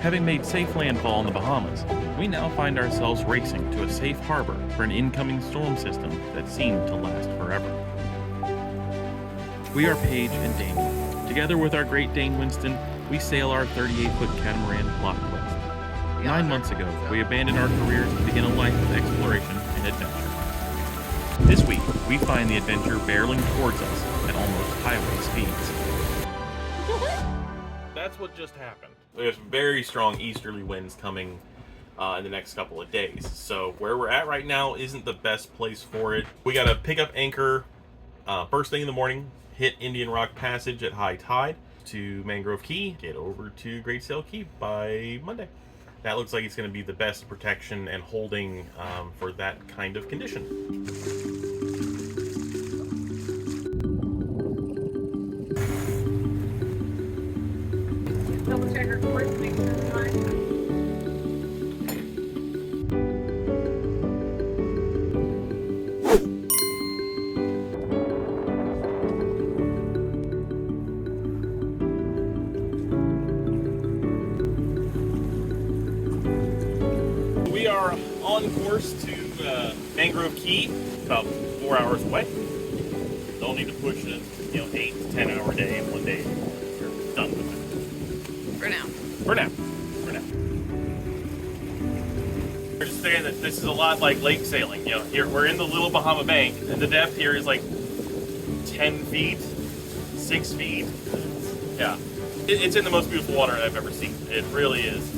Having made safe landfall in the Bahamas, we now find ourselves racing to a safe harbor for an incoming storm system that seemed to last forever. We are Paige and Damien. Together with our Great Dane Winston, we sail our 38-foot catamaran Lock West. 9 months ago, we abandoned our careers to begin a life of exploration and adventure. This week, we find the adventure barreling towards us at almost highway speeds. That's what just happened. There's very strong easterly winds coming in the next couple of days. So where we're at right now isn't the best place for it. We gotta pick up anchor first thing in the morning, hit Indian Rock Passage at high tide to Mangrove Key, get over to Great Sail Key by Monday. That looks like it's going to be the best protection and holding for that kind of condition. Double check our course, make sure it's fine. We are on course to Mangrove Key, about 4 hours away. Don't need to push it, 8 to 10 hour day in one day. You're done with it. For now. For now. We're just saying that this is a lot like lake sailing. Here we're in the Little Bahama Bank, and the depth here is like 10 feet, 6 feet. Yeah, it's in the most beautiful water I've ever seen. It really is.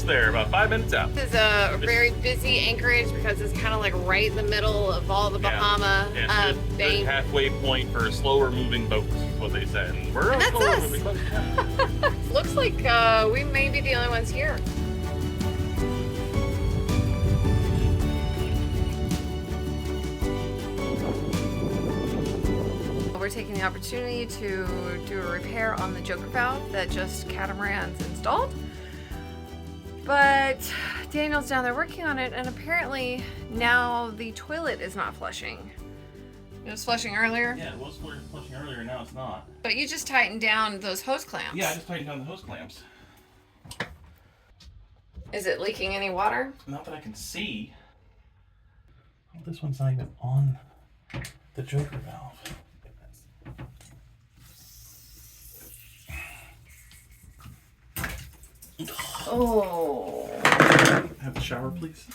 There, about 5 minutes out. This is a very busy anchorage because it's kind of like right in the middle of all the Bahama good halfway point for slower moving boats, is what they said. And we're and a that's slower us. moving boat. Yeah. Looks like we may be the only ones here. We're taking the opportunity to do a repair on the joker valve that just Catamaran's installed. But Daniel's down there working on it, and apparently now the toilet is not flushing. It was flushing earlier? Yeah, it was flushing earlier, now it's not. But you just tightened down those hose clamps. Yeah, I just tightened down the hose clamps. Is it leaking any water? Not that I can see. Oh, this one's not even on the joker valve. Oh. Have a shower, please.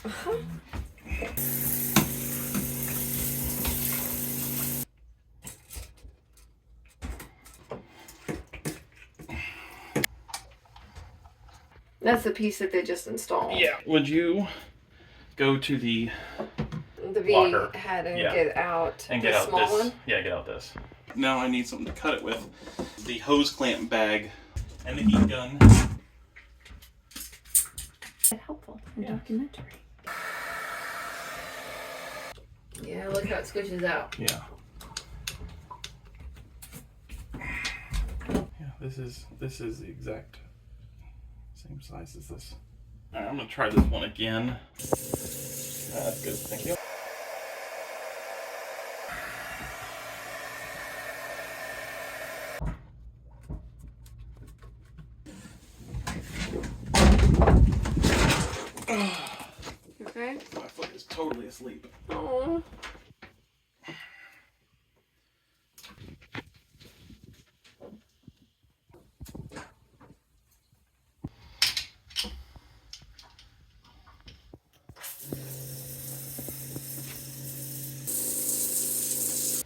That's the piece that they just installed. Yeah. Would you go to the V locker head and get out and the get out small this one? Yeah, get out this. Now I need something to cut it with. The hose clamp bag and the heat gun. Helpful in documentary. Yeah, look how it squishes out. Yeah. Yeah, this is the exact same size as this. Alright, I'm gonna try this one again. That's good, thank you. Okay. My foot is totally asleep. Oh.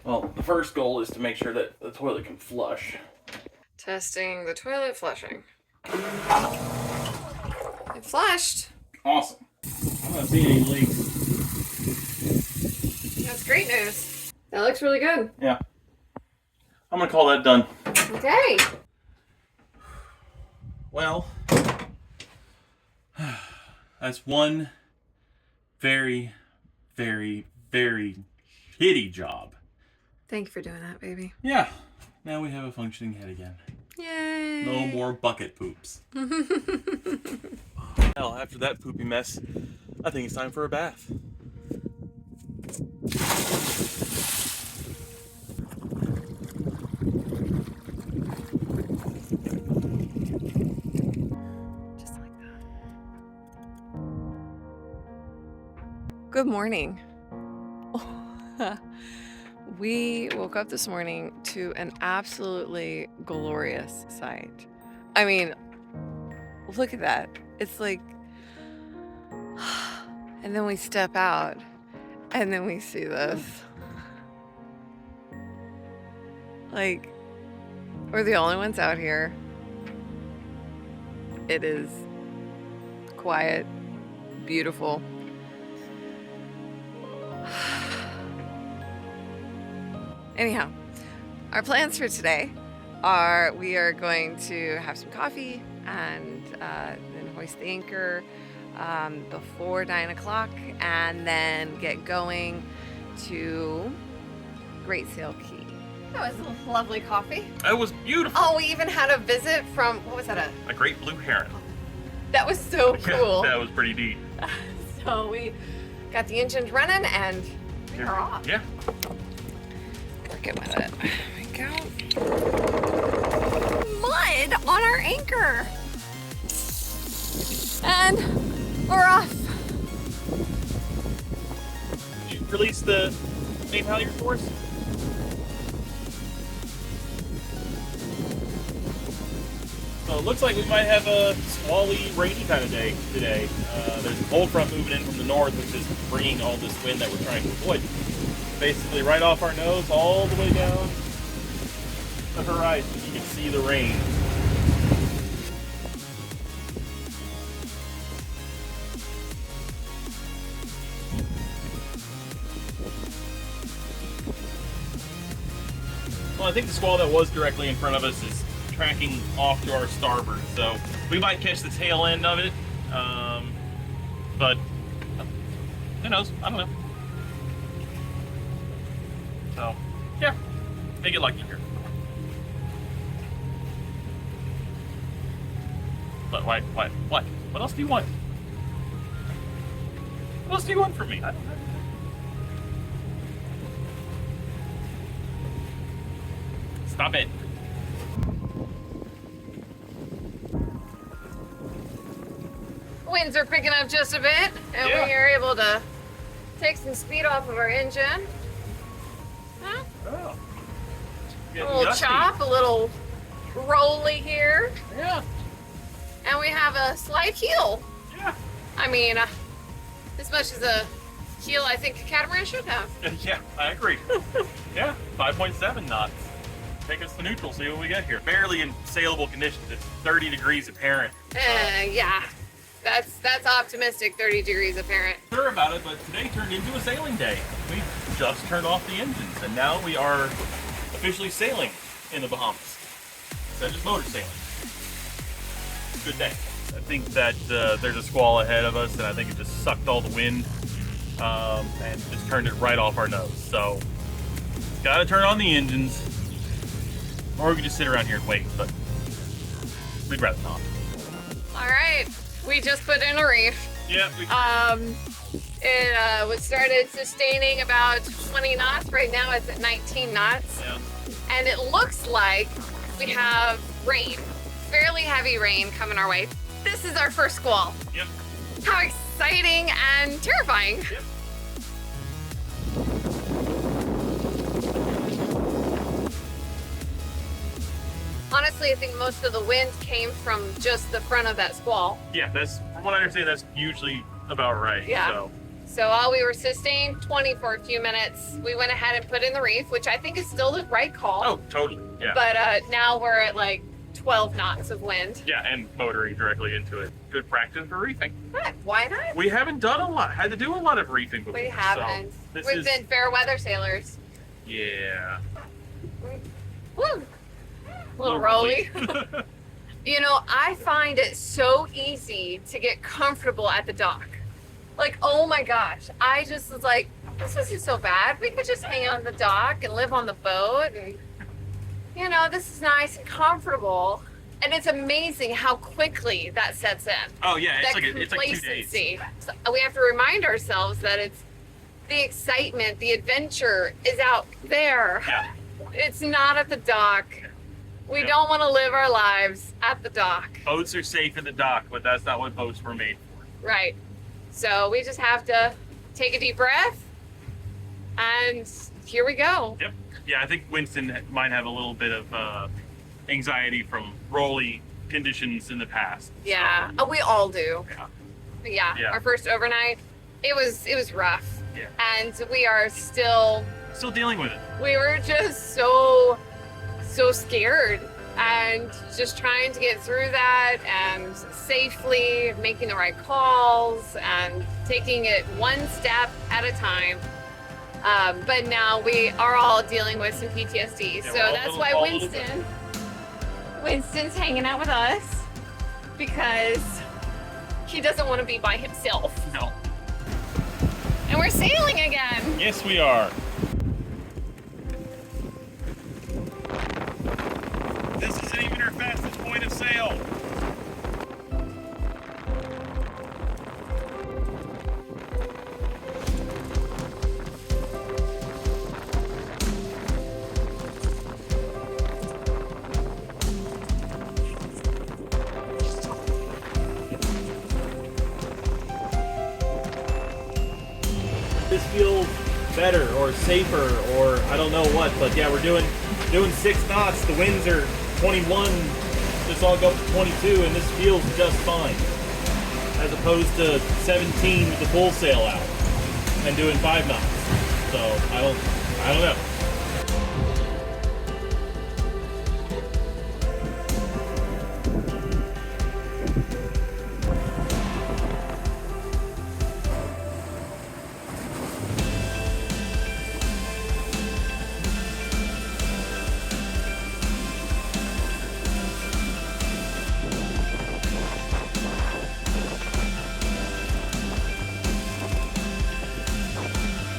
Well, the first goal is to make sure that the toilet can flush. Testing the toilet flushing. It flushed. Awesome. I'm not seeing any leaks. That's great news. That looks really good. Yeah. I'm gonna call that done. Okay. Well, that's one very, very, very shitty job. Thank you for doing that, baby. Yeah. Now we have a functioning head again. Yay. No more bucket poops. Well, after that poopy mess, I think it's time for a bath. Just like that. Good morning. We woke up this morning to an absolutely glorious sight. I mean, look at that. It's like, and then we step out and then we see this. Like, we're the only ones out here. It is quiet, beautiful. Anyhow, our plans for today are we are going to have some coffee and then hoist the anchor before 9 o'clock and then get going to Great Sail Key. That was a lovely coffee. That was beautiful. Oh, we even had a visit from, what was that? A great blue heron. That was so cool. Yeah, that was pretty neat. So we got the engines running and we are off. Yeah. Working with it. There we go. Mud on our anchor. And we're off. Did you release the main halyard for us? So it looks like we might have a squally, rainy kind of day today. There's a cold front moving in from the north, which is bringing all this wind that we're trying to avoid. Basically right off our nose, all the way down the horizon. You can see the rain. Well, I think the squall that was directly in front of us is tracking off to our starboard, so we might catch the tail end of it, but who knows? I don't know. So, yeah, may get lucky here. But what? What else do you want? What else do you want from me? I don't know. Stop it. Winds are picking up just a bit, and Yeah. we are able to take some speed off of our engine. Huh? Oh. A little chop, a little rolly here, Yeah. and we have a slight heel. Yeah. I mean, as much as a heel I think a catamaran should have. Yeah, I agree. Yeah, 5.7 knots. Take us to neutral, see what we get here. Barely in sailable conditions. It's 30 degrees apparent. Yeah, that's optimistic. 30 degrees apparent. Sure about it, but today turned into a sailing day. We just turned off the engines, and now we are officially sailing in the Bahamas. Instead of just motor sailing. Good day. I think that there's a squall ahead of us, and I think it just sucked all the wind and just turned it right off our nose. So, gotta turn on the engines, or we can just sit around here and wait, but we'd rather not. All right, we just put in a reef. Yeah, It was started sustaining about 20 knots. Right now it's at 19 knots. yeah. And it looks like we have rain, fairly heavy rain coming our way. This is our first squall. Yep. How exciting and terrifying. Yep. Honestly, I think most of the wind came from just the front of that squall. Yeah, that's, from what I understand, that's usually about right. Yeah. So while we were sustained 20 for a few minutes, we went ahead and put in the reef, which I think is still the right call. Oh, totally. Yeah. But now we're at like 12 knots of wind. Yeah, and motoring directly into it. Good practice for reefing. Heck, why not? We haven't done a lot, had to do a lot of reefing before. We haven't. So this We've is, been fair weather sailors. yeah. Woo. A little rolly. You know, I find it so easy to get comfortable at the dock. Like, oh my gosh, I just was like, this isn't so bad. We could just hang on the dock and live on the boat. And, you know, this is nice and comfortable. And it's amazing how quickly that sets in. Oh yeah, That it's like 2 days. complacency. So we have to remind ourselves that it's the excitement, the adventure is out there. Yeah. It's not at the dock. We Yeah. don't want to live our lives at the dock. Boats are safe in the dock, but that's not what boats were made for. Right. So we just have to take a deep breath, and here we go. Yep. Yeah, I think Winston might have a little bit of anxiety from rolly conditions in the past. Yeah, we all do. Yeah. Yeah. Our first overnight, it was rough. Yeah. And we are still dealing with it. we were just so scared and just trying to get through that and safely making the right calls and taking it one step at a time. But now we are all dealing with some PTSD. Yeah, So that's why Winston's hanging out with us, because he doesn't want to be by himself. No. And we're sailing again. Yes, we are. This isn't even our fastest point of sail. This feels better or safer or I don't know what, but yeah, we're doing 6 knots. The winds are 21. This all go to 22, and this feels just fine, as opposed to 17 with the full sail out and doing 5 knots. So I don't know.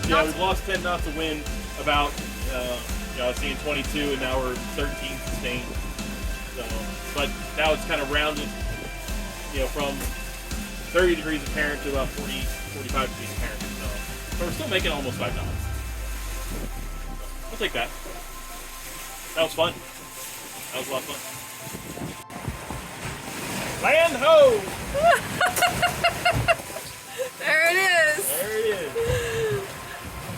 Yeah, we've lost 10 knots of wind. About, I was seeing 22, and now we're 13 sustained. So, but now it's kind of rounded, from 30 degrees apparent to about 40, 45 degrees apparent. So, but we're still making almost 5 knots. I'll take that. That was fun. That was a lot of fun. Land ho! There it is. There it is.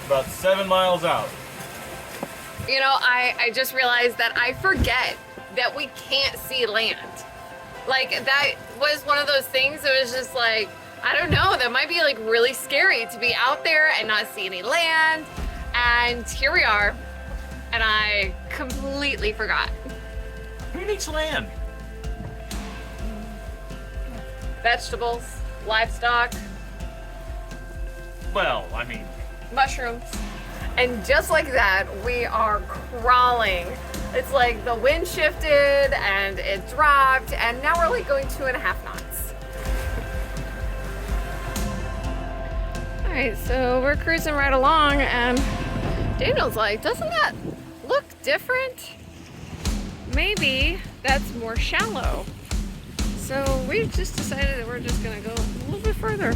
About 7 miles out. I just realized that I forget that we can't see land. Like, that was one of those things that was just like, I don't know, that might be like really scary to be out there and not see any land. And here we are. And I completely forgot. Who needs land? Vegetables, livestock, Well, I mean, mushrooms. And just like that, we are crawling. It's like the wind shifted and it dropped, and now we're like going 2.5 knots. All right, so we're cruising right along, and Daniel's like, doesn't that look different? Maybe that's more shallow. So we've just decided that we're just gonna go a little bit further.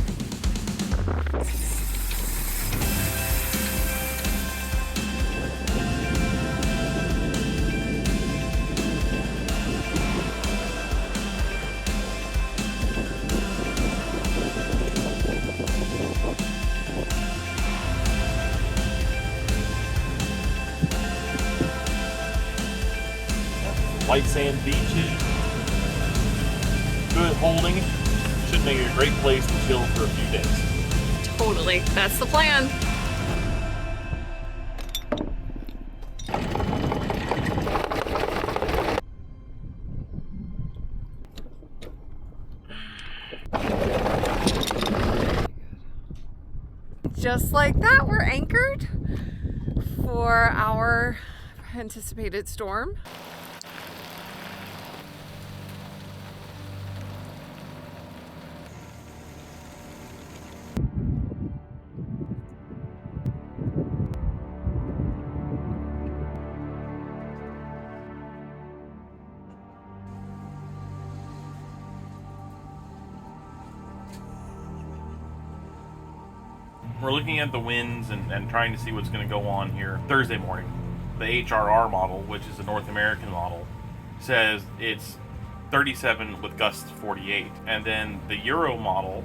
white sand beaches, good holding. Should make it a great place to chill for a few days. Totally, that's the plan. Just like that, we're anchored for our anticipated storm. we're looking at the winds and trying to see what's going to go on here Thursday morning. The HRR model, which is a North American model, says it's 37 with gusts of 48. And then the Euro model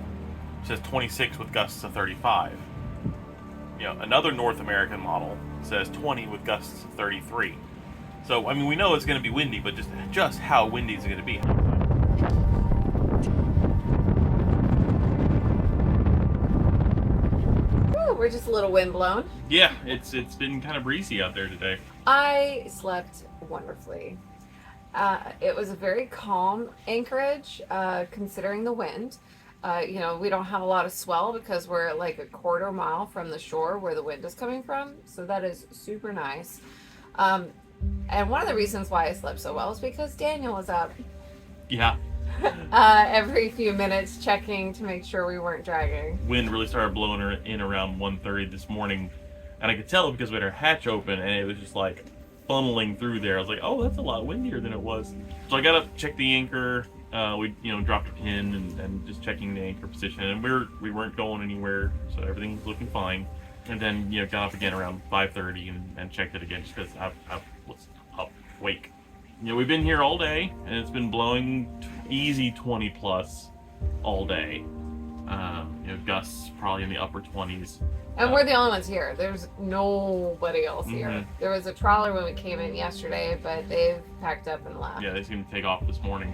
says 26 with gusts of 35. Another North American model says 20 with gusts of 33. So, I mean, we know it's going to be windy, but just how windy is it going to be? Ooh, we're just a little wind blown. Yeah, it's been kind of breezy out there today. I slept wonderfully. It was a very calm anchorage, considering the wind. We don't have a lot of swell because we're like a quarter mile from the shore where the wind is coming from. So that is super nice. And one of the reasons why I slept so well is because Daniel was up. Yeah. Every few minutes checking to make sure we weren't dragging. Wind really started blowing in around 1:30 this morning. And I could tell because we had our hatch open and it was just like funneling through there. I was like, oh, that's a lot windier than it was. So I got up, checked the anchor. We dropped a pin and just checking the anchor position, and we weren't going anywhere, so everything was looking fine. And then got up again around 5:30 and checked it again just because I was awake. We've been here all day and it's been blowing easy 20 plus all day. Gusts probably in the upper 20s. And we're the only ones here. There's nobody else here. Mm-hmm. There was a trawler when we came in yesterday, but they've packed up and left. Yeah, they're going to take off this morning.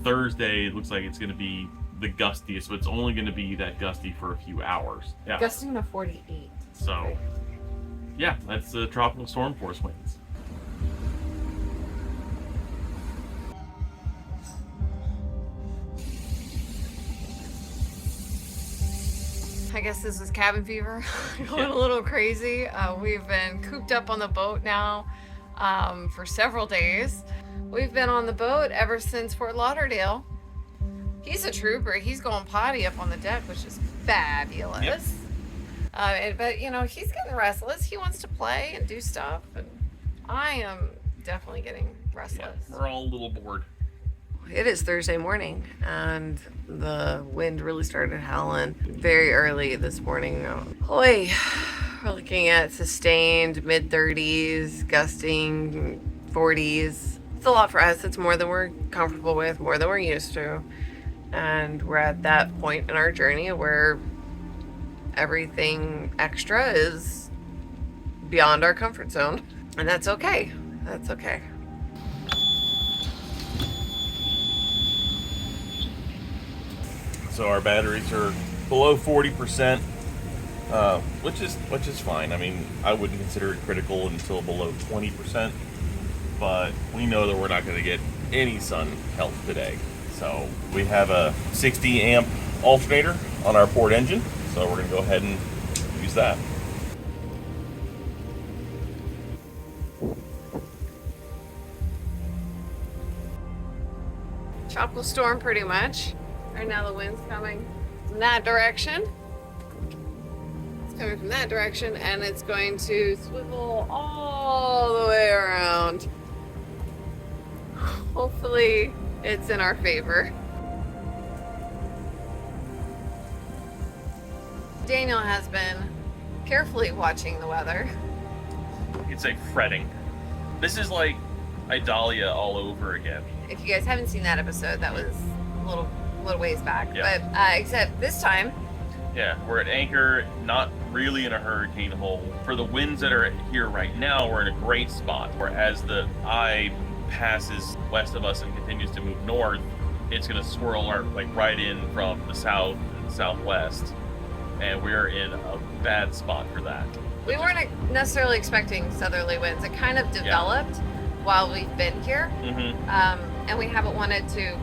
Thursday looks like it's going to be the gustiest, so it's only going to be that gusty for a few hours. Yeah. Gusting to 48. So, yeah, that's the tropical storm force winds. I guess this is cabin fever. Going a little crazy. We've been cooped up on the boat now for several days. We've been on the boat ever since Fort Lauderdale. He's a trooper. He's going potty up on the deck, which is fabulous. Yep. But he's getting restless. He wants to play and do stuff, and I am definitely getting restless. Yeah, we're all a little bored. It is Thursday morning, and the wind really started howling very early this morning. Boy, we're looking at sustained mid-30s, gusting 40s. It's a lot for us. It's more than we're comfortable with, more than we're used to. And we're at that point in our journey where everything extra is beyond our comfort zone. And that's okay. That's okay. So our batteries are below 40%, which is fine. I mean, I wouldn't consider it critical until below 20%, but we know that we're not going to get any sun help today. So we have a 60 amp alternator on our port engine, so we're going to go ahead and use that. Tropical storm pretty much. Right now the wind's coming from that direction. It's coming from that direction, and it's going to swivel all the way around. Hopefully it's in our favor. Daniel has been carefully watching the weather. You'd say fretting. This is like Idalia all over again. If you guys haven't seen that episode, that was a little ways back. Yeah. But except this time, yeah, we're at anchor, not really in a hurricane hole. For the winds that are here right now, we're in a great spot. Whereas the eye passes west of us and continues to move north, it's going to swirl right in from the south and southwest, and we're in a bad spot for that. We weren't necessarily expecting southerly winds. It kind of developed while we've been here, and we haven't wanted to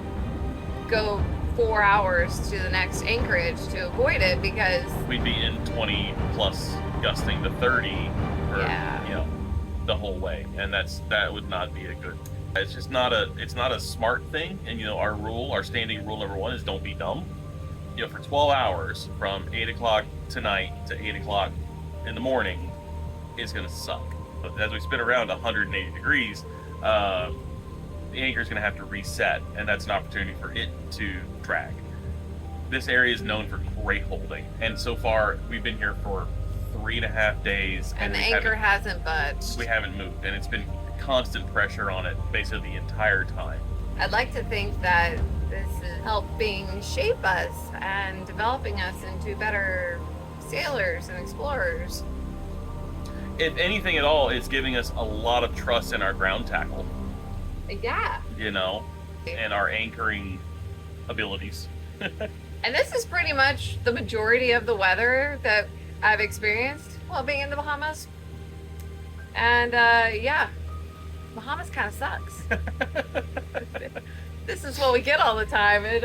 go 4 hours to the next anchorage to avoid it because we'd be in 20 plus gusting to 30 for the whole way, and that would not be a good. It's just not a smart thing. And our standing rule number one is don't be dumb. For 12 hours from 8 o'clock tonight to 8 o'clock in the morning is going to suck. But as we spin around 180 degrees, the anchor is going to have to reset, and that's an opportunity for it to drag. this area is known for great holding, and so far we've been here for 3.5 days, And the we anchor hasn't budged. we haven't moved, and it's been constant pressure on it basically the entire time. I'd like to think that this is helping shape us and developing us into better sailors and explorers. If anything at all, it's giving us a lot of trust in our ground tackle, Yeah. you know, and our anchoring abilities. And this is pretty much the majority of the weather that I've experienced while being in the Bahamas. And yeah, Bahamas kind of sucks. This is what we get all the time. And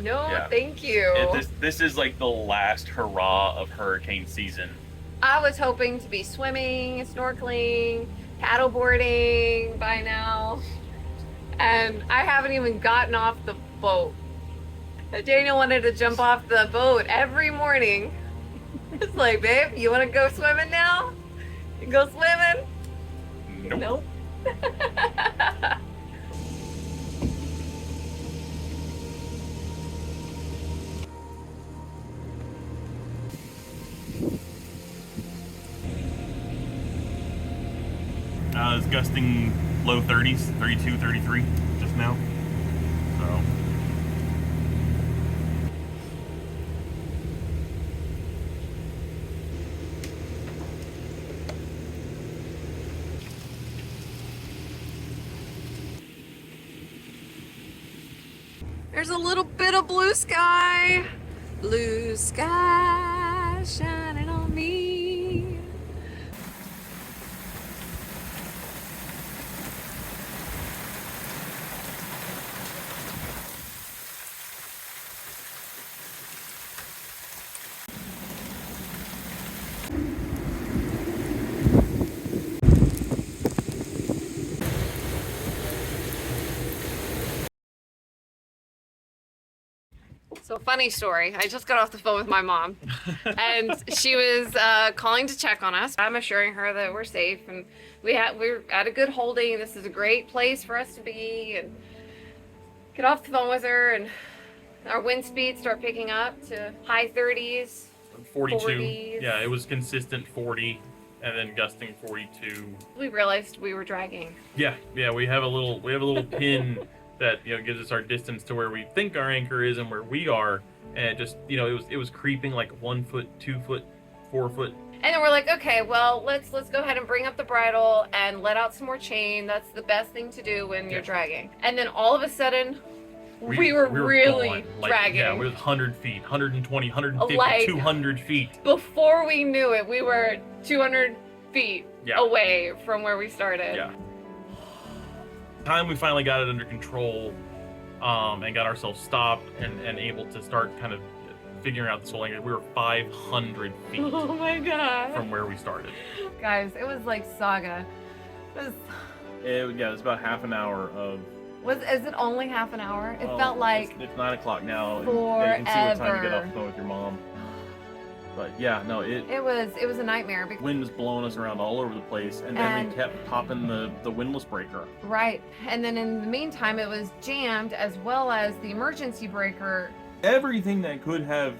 no, Yeah. thank you. This is like the last hurrah of hurricane season. I was hoping to be swimming, snorkeling, paddleboarding by now. And I haven't even gotten off the boat. Daniel wanted to jump off the boat every morning. It's like, babe, you want to go swimming now? You go swimming? Nope. It's gusting low 30s, 32, 33 just now. So. There's a little bit of blue sky. Blue sky shining on me. So funny story. I just got off the phone with my mom, and she was calling to check on us. I'm assuring her that we're safe and we're at a good holding. This is a great place for us to be. And get off the phone with her, and our wind speeds start picking up to high 30s, 42. 40s. Yeah, it was consistent 40 and then gusting 42. We realized we were dragging. Yeah, we have a little pin that, you know, gives us our distance to where we think our anchor is and where we are, and it just, you know, it was creeping like 1 foot, 2 foot, 4 foot. And then we're like, okay, well, let's go ahead and bring up the bridle and let out some more chain. That's the best thing to do when you're dragging. And then all of a sudden, we were really gone. Like, dragging. Yeah, we were 100 feet, 120, 150, Like, 200 feet. Before we knew it, we were 200 feet away from where we started. Yeah. Time we finally got it under control, and got ourselves stopped and able to start kind of figuring out this whole anchor. We were 500 feet Oh my god. from where we started. Guys, it was like saga. It was about half an hour of. Is it only half an hour? It Well, felt like it's 9 o'clock now. And forever. you can see what time to get off the phone with your mom. But yeah, no, it was a nightmare because wind was blowing us around all over the place, and then we kept popping the windlass breaker. right. And then in the meantime, it was jammed as well as the emergency breaker. Everything that could have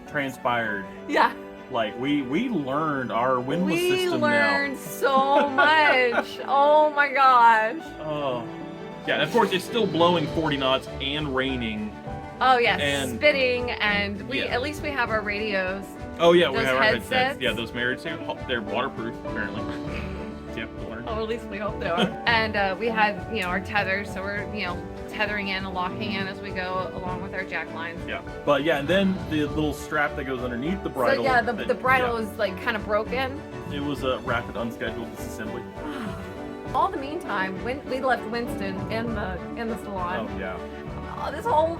transpired. Yeah. Like we learned our windlass We system learned so much. Oh my gosh. Oh. Yeah, and of course it's still blowing 40 knots and raining. Oh yes, And- spitting, and at least we have our radios. Oh yeah, we Those have our headsets. headsets? Yeah, those mirrors too. They're waterproof apparently. Yep, learned. Oh, at least we hope they are. And we have, our tethers, so we're, tethering in and locking in as we go along with our jack lines. Yeah, but yeah, and then the little strap that goes underneath the bridle. So yeah, the bridle is like kind of broken. It was a rapid unscheduled disassembly. All the meantime, we left Winston in the salon. Oh yeah. Oh,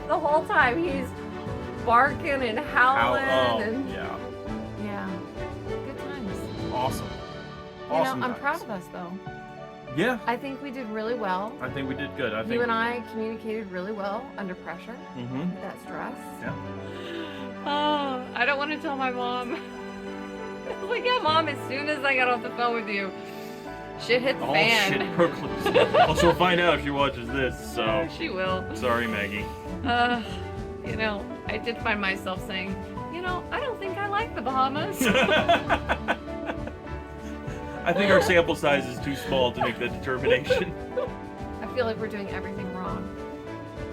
the whole time he's barking and howling and yeah. yeah, good times. Awesome. I'm times. proud of us though. Yeah. I think we did really well. I think we did good. I think You and I communicated really well under pressure. Mm-hmm. That stress. Yeah. Oh, I don't want to tell my mom. I was like, yeah, Mom, as soon as I got off the phone with you, shit hit the All fan. shit broke loose. Well, she'll find out if she watches this. So She will. sorry, Maggie. You know, I did find myself saying, you know, I don't think I like the Bahamas. I think our sample size is too small to make that determination. I feel like we're doing everything wrong.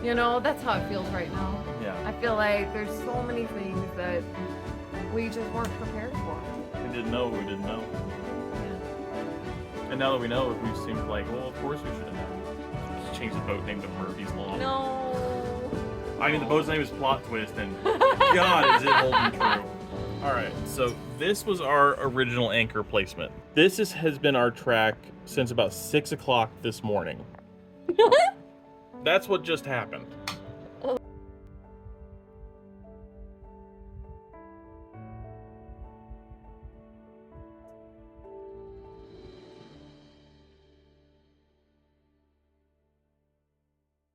You know, that's how it feels right now. Yeah. I feel like there's so many things that we just weren't prepared for. We didn't know. Yeah. And now that we know, we seem like, well, of course we should have known. Just change the boat name to Murphy's Law. No. I mean, the boat's name is Plot Twist, and God, is it holding true. All right, so this was our original anchor placement. This has been our track since about 6 o'clock this morning. That's what just happened.